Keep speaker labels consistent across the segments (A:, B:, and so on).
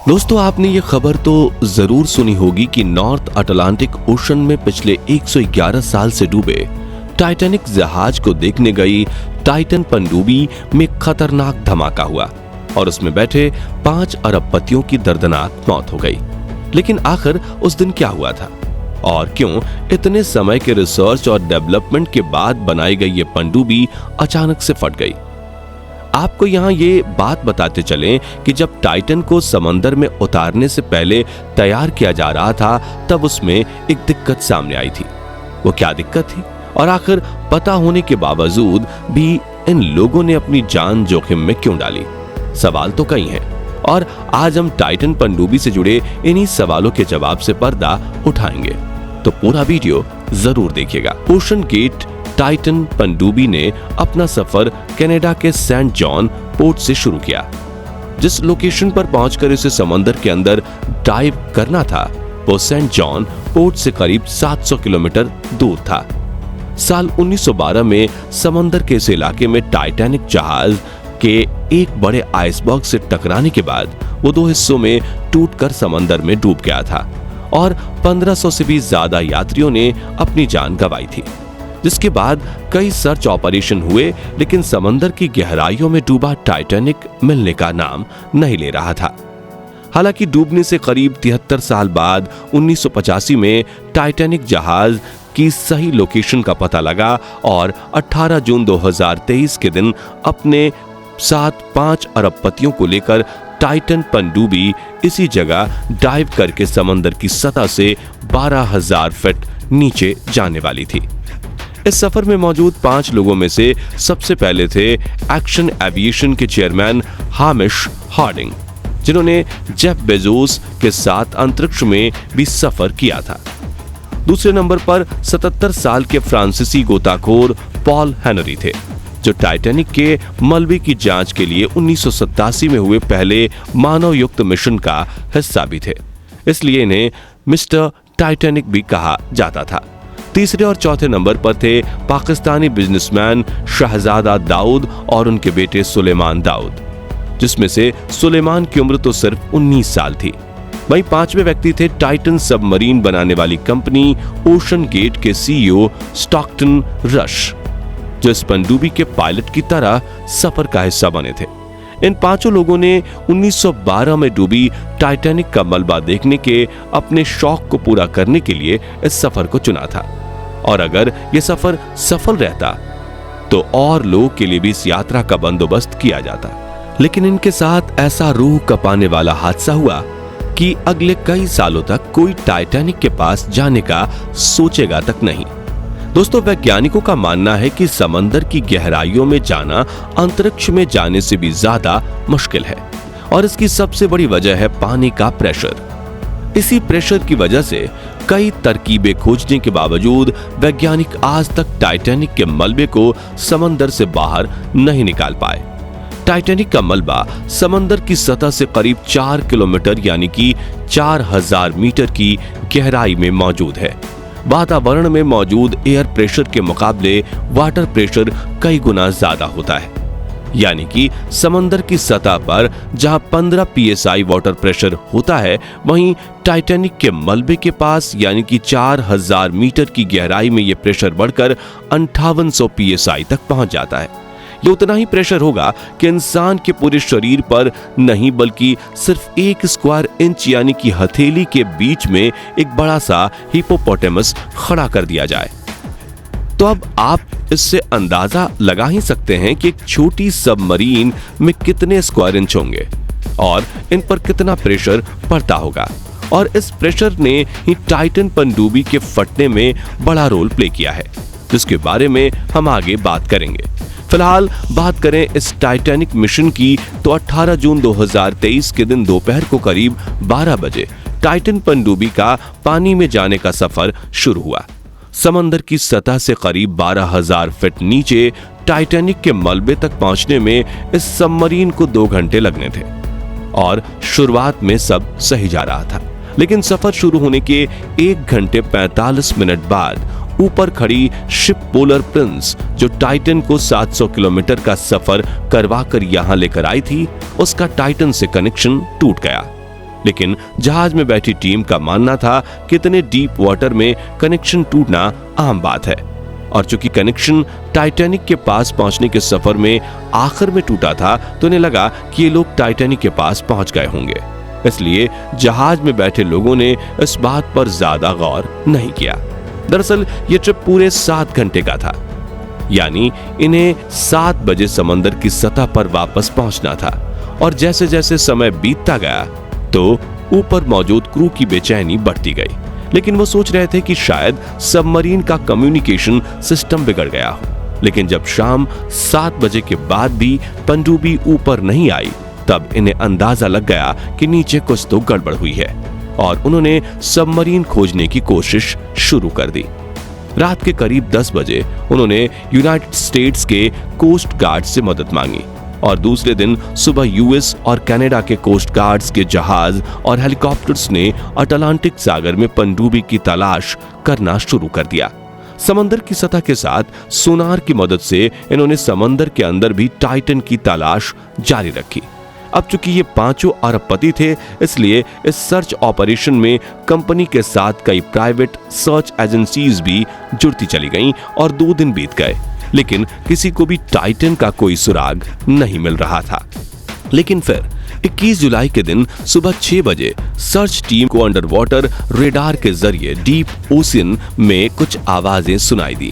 A: दोस्तों, आपने ये खबर तो जरूर सुनी होगी कि नॉर्थ अटलांटिक ओशन में पिछले 111 साल से डूबे टाइटैनिक जहाज को देखने गई टाइटन पनडुब्बी में खतरनाक धमाका हुआ और उसमें बैठे 5 अरबपतियों की दर्दनाक मौत हो गई। लेकिन आखिर उस दिन क्या हुआ था और क्यों इतने समय के रिसर्च और डेवलपमेंट के बाद बनाई गई ये पनडुब्बी अचानक से फट गई? आपको यहाँ ये बात बताते चलें कि जब टाइटन को समंदर में उतारने से पहले तैयार किया जा रहा था तब उसमें एक दिक्कत सामने आई थी। वो क्या दिक्कत थी और आखिर पता होने के बावजूद भी इन लोगों ने अपनी जान जोखिम में क्यों डाली? सवाल तो कई हैं और आज हम टाइटन पनडुब्बी से जुड़े इन्हीं सवालों के जवाब से पर्दा उठाएंगे, तो पूरा वीडियो जरूर देखिएगा। ओशन गेट टाइटन पनडुब्बी ने अपना सफर कनाडा के सेंट जॉन पोर्ट से शुरू किया। जिस लोकेशन पर पहुंचकर इसे समंदर के अंदर डाइव करना था वो सेंट जॉन पोर्ट से करीब 700 किलोमीटर दूर था। साल 1912 में समंदर के इस इलाके में टाइटैनिक जहाज के एक बड़े आइसबर्ग से टकराने के बाद वो 2 हिस्सों में टूटकर समंदर में डूब गया था और 1500 से भी ज्यादा यात्रियों ने अपनी जान गंवाई थी। जिसके बाद कई सर्च ऑपरेशन हुए, लेकिन समंदर की गहराइयों में डूबा टाइटैनिक मिलने का नाम नहीं ले रहा था। हालांकि डूबने से करीब 73 साल बाद 1985 में टाइटैनिक जहाज की सही लोकेशन का पता लगा और 18 जून 2023 के दिन अपने साथ 5 अरबपतियों को लेकर टाइटन पनडुब्बी इसी जगह डाइव करके समंदर की सतह से 12,000 फीट नीचे जाने वाली थी। इस सफर में मौजूद 5 लोगों में से सबसे पहले थे एक्शन एविएशन के चेयरमैन हामिश हार्डिंग, जिन्होंने जेफ बेजोस के साथ अंतरिक्ष में भी सफर किया था। दूसरे नंबर पर 77 साल के फ्रांसीसी गोताखोर पॉल हेनरी थे, जो टाइटैनिक के मलबे की जांच के लिए 1987 में हुए पहले मानव युक्त मिशन का हिस्सा भी थे, इसलिए इन्हें मिस्टर टाइटैनिक भी कहा जाता था। तीसरे और चौथे नंबर पर थे पाकिस्तानी बिजनेसमैन शहजादा दाऊद और उनके बेटे सुलेमान दाऊद, जिसमें से सुलेमान की उम्र तो सिर्फ 19 साल थी। वहीं 5वें व्यक्ति थे टाइटन सबमरीन बनाने वाली कंपनी ओशन गेट के सीईओ स्टॉकटन रश, जो इस पनडुब्बी के पायलट की तरह सफर का हिस्सा बने थे। इन 5 लोगों ने 1912 में डूबी टाइटैनिक का मलबा देखने के अपने शौक को पूरा करने के लिए इस सफर को चुना था और अगर यह सफर सफल रहता तो और लोगों के लिए भी इस यात्रा का बंदोबस्त किया जाता। लेकिन इनके साथ ऐसा रूह कपाने वाला हादसा हुआ कि अगले कई सालों तक कोई टाइटैनिक के पास जाने का सोचेगा तक नहीं। दोस्तों, वैज्ञानिकों का मानना है कि समंदर की गहराइयों में जाना अंतरिक्ष में जाने से भी ज्यादा मुश्किल है और इसकी सबसे बड़ी वजह है पानी का प्रेशर। इसी प्रेशर की वजह से कई तरकीबें खोजने के बावजूद वैज्ञानिक आज तक टाइटैनिक के मलबे को समंदर से बाहर नहीं निकाल पाए। टाइटैनिक का मलबा समंदर की सतह से करीब 4 किलोमीटर यानी कि 4000 मीटर की गहराई में मौजूद है। वातावरण में मौजूद एयर प्रेशर के मुकाबले वाटर प्रेशर कई गुना ज्यादा होता है, यानी कि समंदर की सतह पर जहां 15 psi वाटर प्रेशर होता है, वहीं टाइटैनिक के मलबे के पास यानी कि 4000 मीटर की गहराई में यह प्रेशर बढ़कर 5800 psi तक पहुंच जाता है। ये उतना ही प्रेशर होगा कि इंसान के पूरे शरीर पर नहीं बल्कि सिर्फ 1 स्क्वायर इंच यानी कि हथेली के बीच में एक बड़ा सा हिपोपोटामस खड़ा कर दिया जाए। तो अब आप इससे अंदाजा लगा ही सकते हैं कि एक छोटी सबमरीन में कितने स्क्वायर इंच होंगे और इन पर कितना प्रेशर पड़ता होगा, और इस प्रेशर ने ही टाइटन पनडुब्बी के फटने में बड़ा रोल प्ले किया है, जिसके बारे में हम आगे बात करेंगे। फिलहाल बात करें इस टाइटैनिक मिशन की तो 18 जून 2023 के दिन दोपहर को करीब 12 बजे टाइटन पनडुब्बी का पानी में जाने का सफर शुरू हुआ। समंदर की सतह से करीब 12,000 फीट नीचे टाइटैनिक के मलबे तक पहुंचने में इस सबमरीन को 2 घंटे लगने थे और शुरुआत में सब सही जा रहा था, लेकिन सफर शुरू होने के 1 घंटे 45 मिनट बाद ऊपर खड़ी शिप पोलर प्रिंस, जो टाइटन को 700 किलोमीटर का सफर करवाकर यहां लेकर आई थी, उसका टाइटन से कनेक्शन टूट गया लेकिन जहाज में बैठी टीम का मानना था कि इतने डीप वाटर में कनेक्शन टूटना आम बात है, और चूंकि कनेक्शन टाइटैनिक के पास पहुंचने के सफर में आखिर में टूटा था तो उन्हें लगा कि ये लोग टाइटैनिक के पास पहुंच गए होंगे। इसलिए जहाज में बैठे लोगों ने इस बात पर ज्यादा गौर नहीं किया। दरअसल ये ट्रिप पूरे 7 घंटे का था, यानी इन्हें 7 बजे समंदर की सतह पर वापस पहुंचना था। और जैसे जैसे समय बीतता गया तो ऊपर मौजूद क्रू की बेचैनी बढ़ती गई, लेकिन वो सोच रहे थे कि शायद सबमरीन का कम्युनिकेशन सिस्टम बिगड़ गया हो। लेकिन जब शाम 7 बजे के बाद भी पनडुब्बी ऊपर नहीं आई, तब इन्हें अंदाजा लग गया कि नीचे कुछ तो गड़बड़ हुई है, और उन्होंने सबमरीन खोजने की कोशिश शुरू कर दी। रात के करीब 10 बजे उन्होंने यूनाइटेड स्टेट्स के कोस्ट गार्ड से मदद मांगी, और दूसरे दिन सुबह यूएस और कनाडा के कोस्ट गार्ड्स के जहाज और हेलीकॉप्टर्स ने अटलांटिक सागर में पनडुब्बी की तलाश करना शुरू कर दिया। समंदर की सतह के साथ सोनार की मदद से इन्होंने समंदर के अंदर भी टाइटन की तलाश जारी रखी। अब चूंकि ये 5 अरबपति थे, इसलिए इस सर्च ऑपरेशन में कंपनी के साथ कई प्राइवेट सर्च एजेंसीज भी जुड़ती चली गईं, और 2 दिन बीत गए, लेकिन किसी को भी टाइटन का कोई सुराग नहीं मिल रहा था। लेकिन फिर 21 जुलाई के दिन सुबह 6 बजे सर्च टीम को अंडर वाटर रेडार के जरिए डीप ओशियन में कुछ आवाजें सुनाई दी,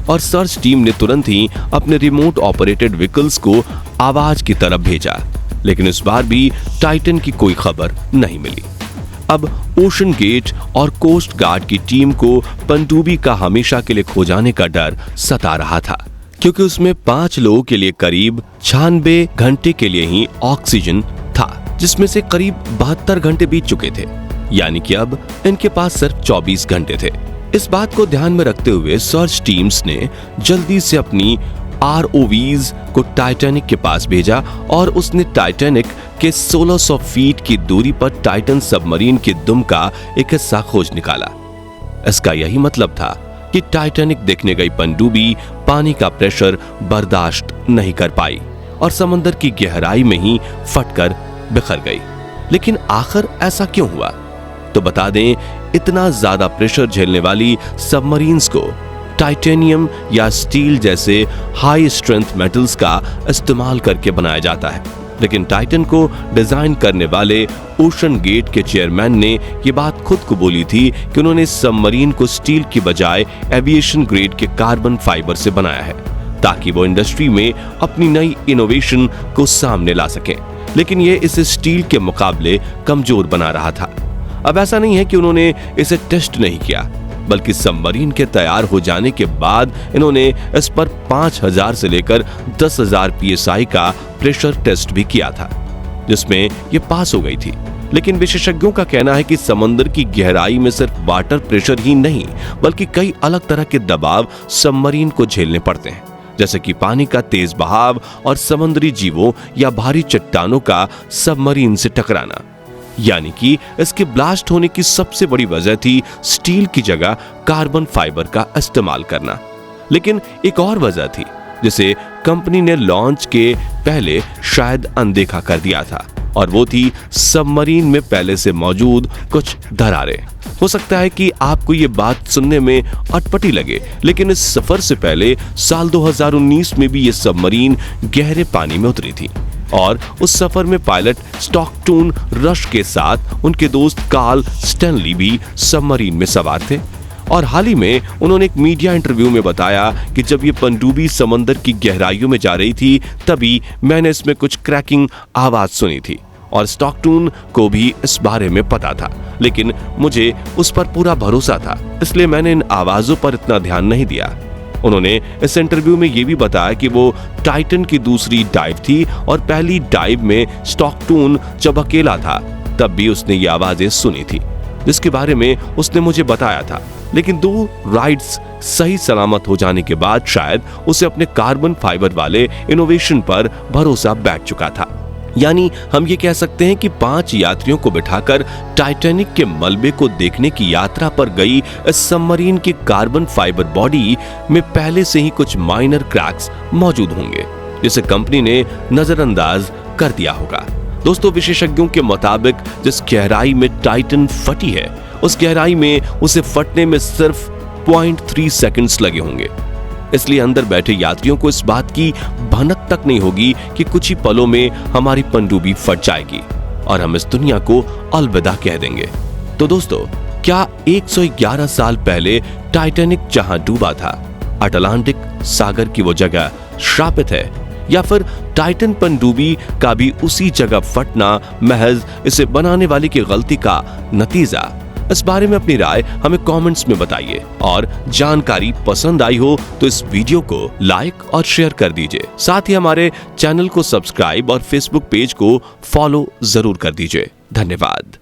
A: और सर्च टीम ने तुरंत ही अपने रिमोट ऑपरेटेड व्हीकल्स को आवाज की तरफ भेजा। लेकिन इस बार भी टाइटन की कोई खबर नहीं मिली। अब ओशन गेट और कोस्ट गार्ड की टीम को पनडुब्बी का हमेशा के लिए खो जाने का डर सता रहा था, क्योंकि उसमें 5 लोगों के लिए करीब 96 घंटे के लिए ही ऑक्सीजन था, जिसमें से करीब 72 घंटे बीत चुके थे, यानी कि अब इनके पास सिर्फ 24 घंटे थे। इस बात को ध्यान में रखते हुए सर्च टीम्स ने जल्दी से अपनी ROVs को टाइटैनिक के पास भेजा, और उसने टाइटैनिक के 1600 फीट की दूरी पर टाइटन सबमरीन के दुम का एक हिस्सा खोज निकाला। इसका यही मतलब था कि टाइटैनिक देखने गई पनडुब्बी पानी का प्रेशर बर्दाश्त नहीं कर पाई और समंदर की गहराई में ही फटकर बिखर गई। लेकिन आखिर ऐसा क्यों हुआ? तो बता दें, इतना ज्यादा प्रेशर झेलने वाली सबमरीन्स को टाइटेनियम या स्टील जैसे हाई स्ट्रेंथ मेटल्स का इस्तेमाल करके बनाया जाता है। लेकिन टाइटन को डिजाइन करने वाले ओशन गेट के चेयरमैन ने यह बात खुद को बोली थी कि उन्होंने सबमरीन को स्टील की बजाय एविएशन ग्रेड के कार्बन फाइबर से बनाया है, ताकि वो इंडस्ट्री में अपनी नई इनोवेशन को सामने ला सके। लेकिन ये इसे स्टील के मुकाबले कमजोर बना रहा था। अब ऐसा नहीं है कि उन्होंने इसे टेस्ट नहीं किया, बल्कि सबमरीन के तैयार हो जाने के बाद इन्होंने इस पर 5000 से लेकर 10,000 PSI का प्रेशर टेस्ट भी किया था, जिसमें ये पास हो गई थी। लेकिन विशेषज्ञों का कहना है कि समंदर की गहराई में सिर्फ वाटर प्रेशर ही नहीं, बल्कि कई अलग तरह के दबाव सबमरीन को झेलने पड़ते हैं, जैसे कि पानी का तेज बहाव और समुद्री जीवों या भारी चट्टानों का सबमरीन से टकराना। यानी कि इसके ब्लास्ट होने की सबसे बड़ी वजह थी स्टील की जगह कार्बन फाइबर का इस्तेमाल करना। लेकिन एक और वजह थी जिसे कंपनी ने लॉन्च के पहले शायद अनदेखा कर दिया था, और वो थी सबमरीन में पहले से मौजूद कुछ दरारें। हो सकता है कि आपको ये बात सुनने में अटपटी लगे, लेकिन इस सफर से पहले साल 2019 में भी ये सबमरीन गहरे पानी में उतरी थी, और उस सफर में पायलट स्टॉकटून रश के साथ उनके दोस्त कार्ल स्टैनली भी सबमरीन में सवार थे। और हाल ही में उन्होंने एक मीडिया इंटरव्यू में बताया कि जब ये पनडुब्बी समंदर की गहराइयों में जा रही थी, तभी मैंने इसमें कुछ क्रैकिंग आवाज सुनी थी, और स्टॉकटून को भी इस बारे में पता था, लेकिन मुझे उस पर पूरा भरोसा था, इसलिए मैंने इन आवाजों पर इतना ध्यान नहीं दिया। उन्होंने इस इंटरव्यू में यह भी बताया कि वो टाइटन की दूसरी डाइव थी, और पहली डाइव में स्टॉकटून जब अकेला था तब भी उसने ये आवाजें सुनी थी, जिसके बारे में उसने मुझे बताया था। लेकिन 2 राइड्स सही सलामत हो जाने के बाद शायद उसे अपने कार्बन फाइबर वाले इनोवेशन पर भरोसा बैठ चुका था। यानी हम ये कह सकते हैं कि 5 यात्रियों को बिठाकर टाइटैनिक के मलबे को देखने की यात्रा पर गई इस सबमरीन की कार्बन फाइबर बॉडी में पहले से ही कुछ माइनर क्रैक्स मौजूद होंगे, जिसे कंपनी ने नजरअंदाज कर दिया होगा। दोस्तों, विशेषज्ञों के मुताबिक जिस गहराई में टाइटन फटी है, उस गहराई में उसे फटने में सिर्फ 0.3 सेकंड्स लगे होंगे। इसलिए अंदर बैठे यात्रियों को इस बात की भनक तक नहीं होगी कि कुछ ही पलों में हमारी पनडुब्बी फट जाएगी और हम इस दुनिया को अलविदा कह देंगे। तो दोस्तों, क्या 111 साल पहले टाइटैनिक जहां डूबा था, अटलांटिक सागर की वो जगह श्रापित है, या फिर टाइटन पनडुब्बी का भी उसी जगह फटना महज इसे बनाने वाले की गलती का नतीजा? इस बारे में अपनी राय हमें कमेंट्स में बताइए और जानकारी पसंद आई हो तो इस वीडियो को लाइक और शेयर कर दीजिए। साथ ही हमारे चैनल को सब्सक्राइब और फेसबुक पेज को फॉलो जरूर कर दीजिए। धन्यवाद।